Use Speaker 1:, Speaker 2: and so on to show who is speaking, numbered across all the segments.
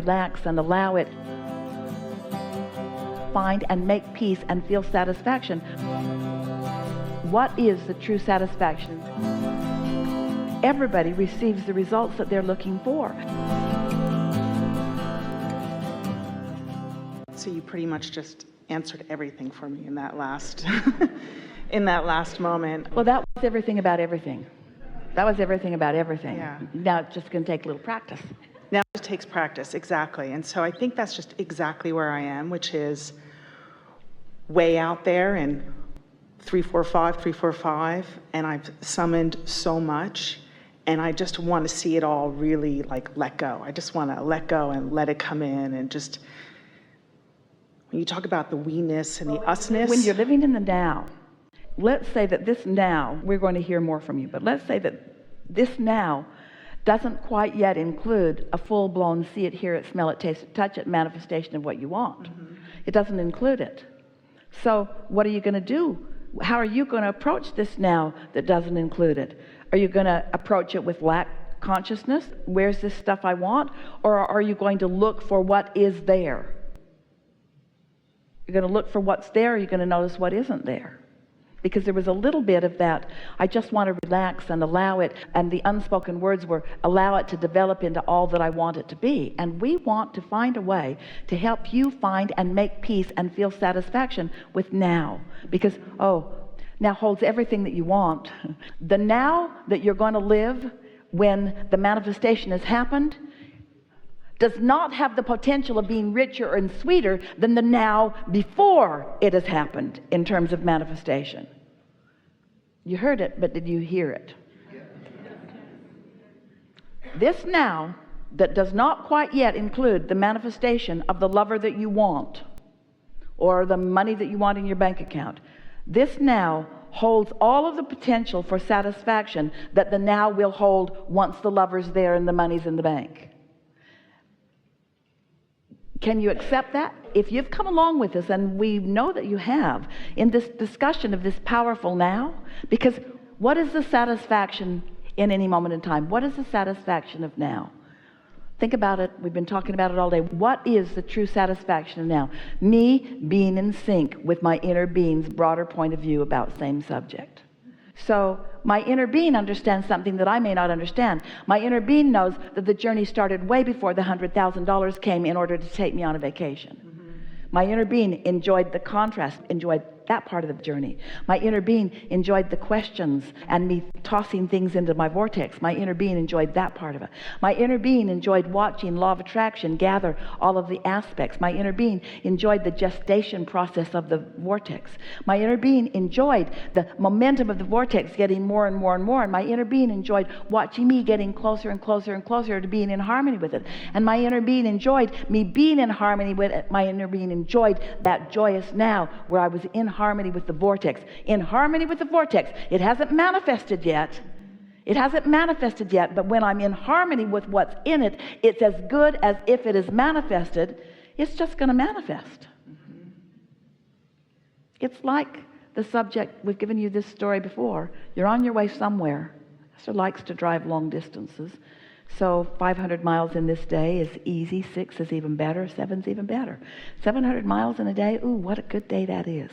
Speaker 1: relax and allow it, find and make peace and feel satisfaction. What is the true satisfaction? Everybody receives the results that they're looking for.
Speaker 2: So you pretty much just answered everything for me in that last in that last moment.
Speaker 1: Well, that was everything about everything. That was everything about everything.
Speaker 2: Yeah.
Speaker 1: Now it's just going to take a little practice.
Speaker 2: Now it takes practice, exactly. And so I think that's just exactly where I am, which is way out there in 345, and I've summoned so much, and I just want to see it all really like let go. I just want to let go and let it come in, and just, when you talk about the we-ness and the us-ness.
Speaker 1: When you're living in the now, let's say that this now, we're going to hear more from you, but let's say that this now doesn't quite yet include a full-blown see it, hear it, smell it, taste it, touch it manifestation of what you want. Mm-hmm. It doesn't include it. So what are you going to do? How are you going to approach this now that doesn't include it? Are you going to approach it with lack consciousness? Where's this stuff I want? Or are you going to look for what is there? You're going to look for what's there, or you're going to notice what isn't there. Because there was a little bit of that, I just want to relax and allow it, and the unspoken words were, allow it to develop into all that I want it to be. And we want to find a way to help you find and make peace and feel satisfaction with now. Because, now holds everything that you want. The now that you're going to live when the manifestation has happened does not have the potential of being richer and sweeter than the now before it has happened in terms of manifestation. You heard it, but did you hear it? This now that does not quite yet include the manifestation of the lover that you want or the money that you want in your bank account, this now holds all of the potential for satisfaction that the now will hold once the lover's there and the money's in the bank. Can you accept that? If you've come along with us, and we know that you have, in this discussion of this powerful now, because what is the satisfaction in any moment in time? What is the satisfaction of now? Think about it. We've been talking about it all day. What is the true satisfaction of now? Me being in sync with my inner being's broader point of view about same subject. So my inner being understands something that I may not understand. My inner being knows that the journey started way before the $100,000 came in order to take me on a vacation. Mm-hmm. My inner being enjoyed the contrast, enjoyed that part of the journey. My inner being enjoyed the questions and me tossing things into my vortex. My inner being enjoyed that part of it. My inner being enjoyed watching law of attraction gather all of the aspects. My inner being enjoyed the gestation process of the vortex. My inner being enjoyed the momentum of the vortex getting more and more and more. And my inner being enjoyed watching me getting closer and closer and closer to being in harmony with it. And my inner being enjoyed me being in harmony with it. My inner being enjoyed that joyous now where I was in harmony with the vortex. In harmony with the vortex. It hasn't manifested yet. It hasn't manifested yet, but when I'm in harmony with what's in it, it's as good as if it is manifested. It's just going to manifest. Mm-hmm. It's like the subject, we've given you this story before. You're on your way somewhere. Esther likes to drive long distances. So 500 miles in this day is easy. 6 is even better. 7's even better. 700 miles in a day, ooh, what a good day that is.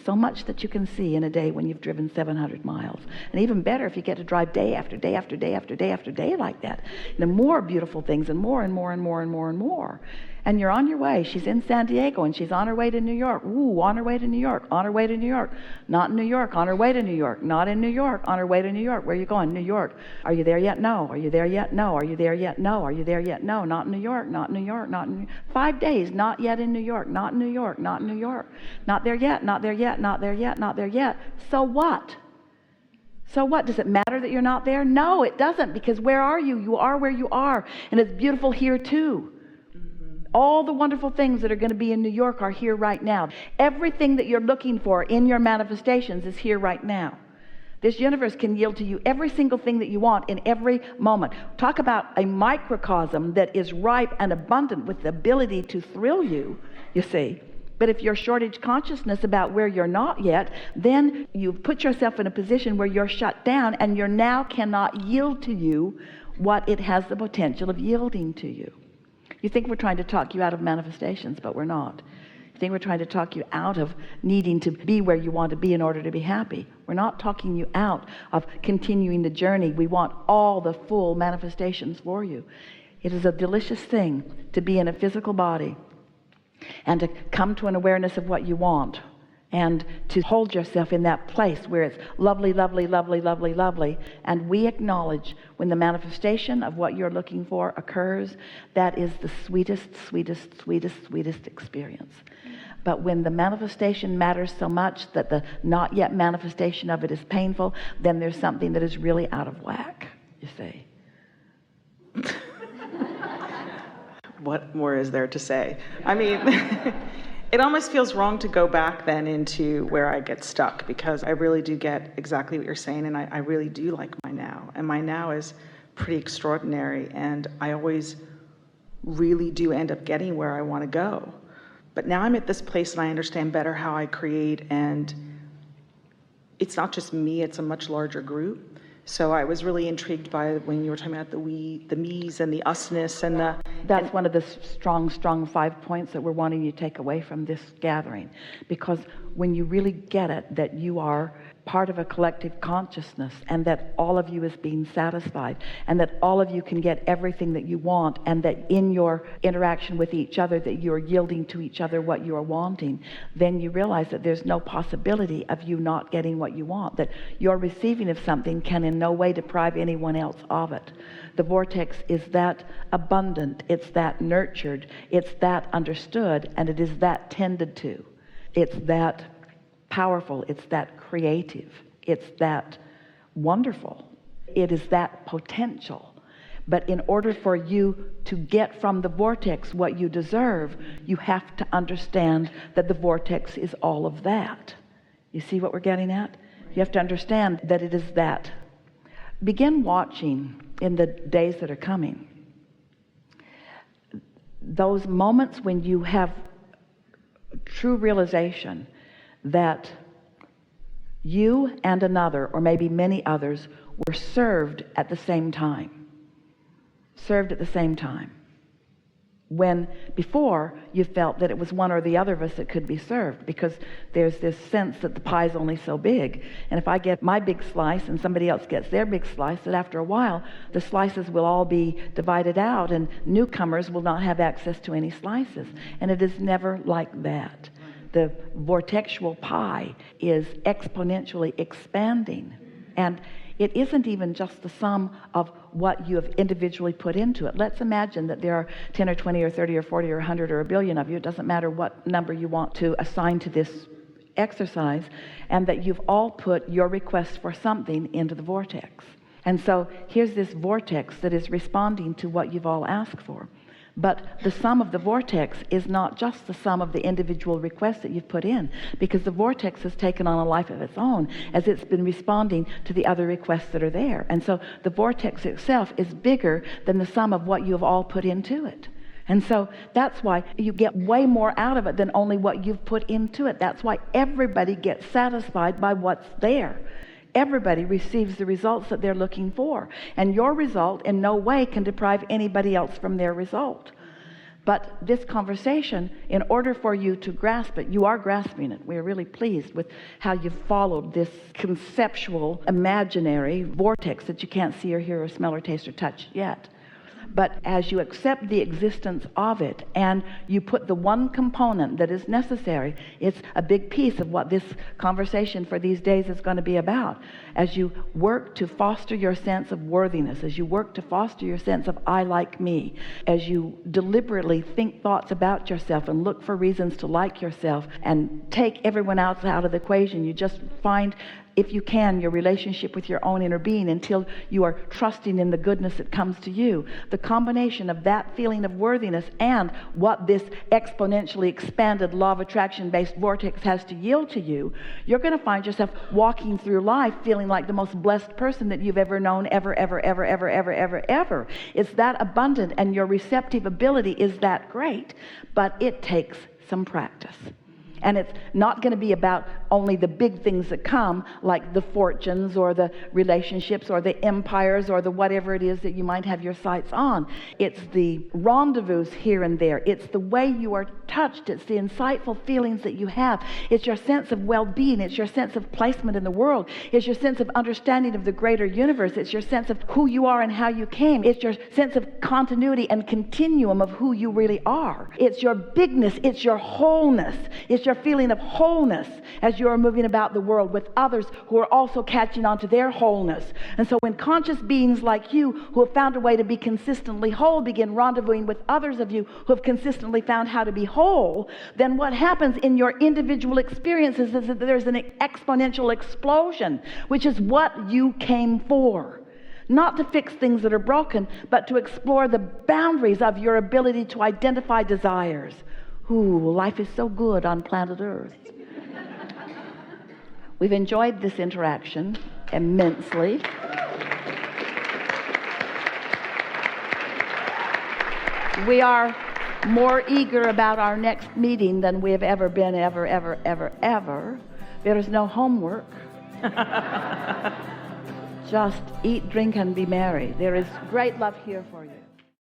Speaker 1: So much that you can see in a day when you've driven 700 miles. And even better if you get to drive day after day after day after day after day like that. The more beautiful things and more and more and more and more and more. And you're on your way. She's in San Diego and she's on her way to New York. Ooh, on her way to New York. On her way to New York. Not in New York. On her way to New York. Not in New York. On her way to New York. Where are you going? New York. Are you there yet? No. Are you there yet? No. Are you there yet? No. Are you there yet? No. Not in New York. Not in New York. Not in 5 days. Not yet in New York. Not in New York. Not in New York. Not there yet. Not there yet. Not there yet. Not there yet. So what? So what? Does it matter that you're not there? No, it doesn't, because where are you? You are where you are. And it's beautiful here too. All the wonderful things that are going to be in New York are here right now. Everything that you're looking for in your manifestations is here right now. This universe can yield to you every single thing that you want in every moment. Talk about a microcosm that is ripe and abundant with the ability to thrill you, you see. But if you're shortage consciousness about where you're not yet, then you put yourself in a position where you're shut down and your now cannot yield to you what it has the potential of yielding to you. You think we're trying to talk you out of manifestations, but we're not. You think we're trying to talk you out of needing to be where you want to be in order to be happy. We're not talking you out of continuing the journey. We want all the full manifestations for you. It is a delicious thing to be in a physical body and to come to an awareness of what you want and to hold yourself in that place where it's lovely, lovely, lovely, lovely, lovely. And we acknowledge when the manifestation of what you're looking for occurs, that is the sweetest, sweetest, sweetest, sweetest experience. But when the manifestation matters so much that the not yet manifestation of it is painful, then there's something that is really out of whack, you see.
Speaker 2: What more is there to say? I mean, it almost feels wrong to go back then into where I get stuck, because I really do get exactly what you're saying, and I really do like my now. And my now is pretty extraordinary, and I always really do end up getting where I want to go. But now I'm at this place and I understand better how I create, and it's not just me, it's a much larger group. So I was really intrigued by when you were talking about the we, the me's and the usness and the...
Speaker 1: That's one of the strong 5 points that we're wanting you to take away from this gathering. Because when you really get it, that you are part of a collective consciousness, and that all of you is being satisfied, and that all of you can get everything that you want, and that in your interaction with each other that you're yielding to each other what you are wanting, then you realize that there's no possibility of you not getting what you want, that your receiving of something can in no way deprive anyone else of it. The vortex is that abundant, it's that nurtured, it's that understood, and it is that tended to. It's that powerful, it's that creative, it's that wonderful, it is that potential. But in order for you to get from the vortex what you deserve, you have to understand that the vortex is all of that. You see what we're getting at? You have to understand that it is that. Begin watching in the days that are coming those moments when you have true realization that you and another, or maybe many others, were served at the same time. Served at the same time. When before you felt that it was one or the other of us that could be served, because there's this sense that the pie is only so big, and if I get my big slice and somebody else gets their big slice, that after a while the slices will all be divided out and newcomers will not have access to any slices. And it is never like that. The vortexual pie is exponentially expanding, and it isn't even just the sum of what you have individually put into it. Let's imagine that there are 10 or 20 or 30 or 40 or 100 or a billion of you. It doesn't matter what number you want to assign to this exercise, and that you've all put your request for something into the vortex. And so here's this vortex that is responding to what you've all asked for. But the sum of the vortex is not just the sum of the individual requests that you've put in, because the vortex has taken on a life of its own as it's been responding to the other requests that are there. And so the vortex itself is bigger than the sum of what you have all put into it. And so that's why you get way more out of it than only what you've put into it. That's why everybody gets satisfied by what's there. Everybody receives the results that they're looking for, and your result in no way can deprive anybody else from their result. But this conversation, in order for you to grasp it, you are grasping it. We are really pleased with how you've followed this conceptual, imaginary vortex that you can't see or hear or smell or taste or touch yet. But as you accept the existence of it and you put the one component that is necessary, it's a big piece of what this conversation for these days is going to be about. As you work to foster your sense of worthiness, as you work to foster your sense of I like me, as you deliberately think thoughts about yourself and look for reasons to like yourself and take everyone else out of the equation, you just find, if you can, your relationship with your own inner being until you are trusting in the goodness that comes to you. The combination of that feeling of worthiness and what this exponentially expanded law of attraction-based vortex has to yield to you, you're going to find yourself walking through life feeling like the most blessed person that you've ever known, ever. It's that abundant, and your receptive ability is that great, but it takes some practice. And it's not going to be about only the big things that come, like the fortunes or the relationships or the empires or the whatever it is that you might have your sights on. It's the rendezvous here and there. It's the way you are touched. It's the insightful feelings that you have. It's your sense of well-being. It's your sense of placement in the world. It's your sense of understanding of the greater universe. It's your sense of who you are and how you came. It's your sense of continuity and continuum of who you really are. It's your bigness. It's your wholeness. It's your feeling of wholeness as you are moving about the world with others who are also catching on to their wholeness. And so when conscious beings like you who have found a way to be consistently whole begin rendezvousing with others of you who have consistently found how to be whole, then what happens in your individual experiences is that there's an exponential explosion, which is what you came for. Not to fix things that are broken, but to explore the boundaries of your ability to identify desires. Ooh, life is so good on planet Earth. We've enjoyed this interaction immensely. We are more eager about our next meeting than we have ever been, ever. There is no homework. Just eat, drink, and be merry. There is great love here for you.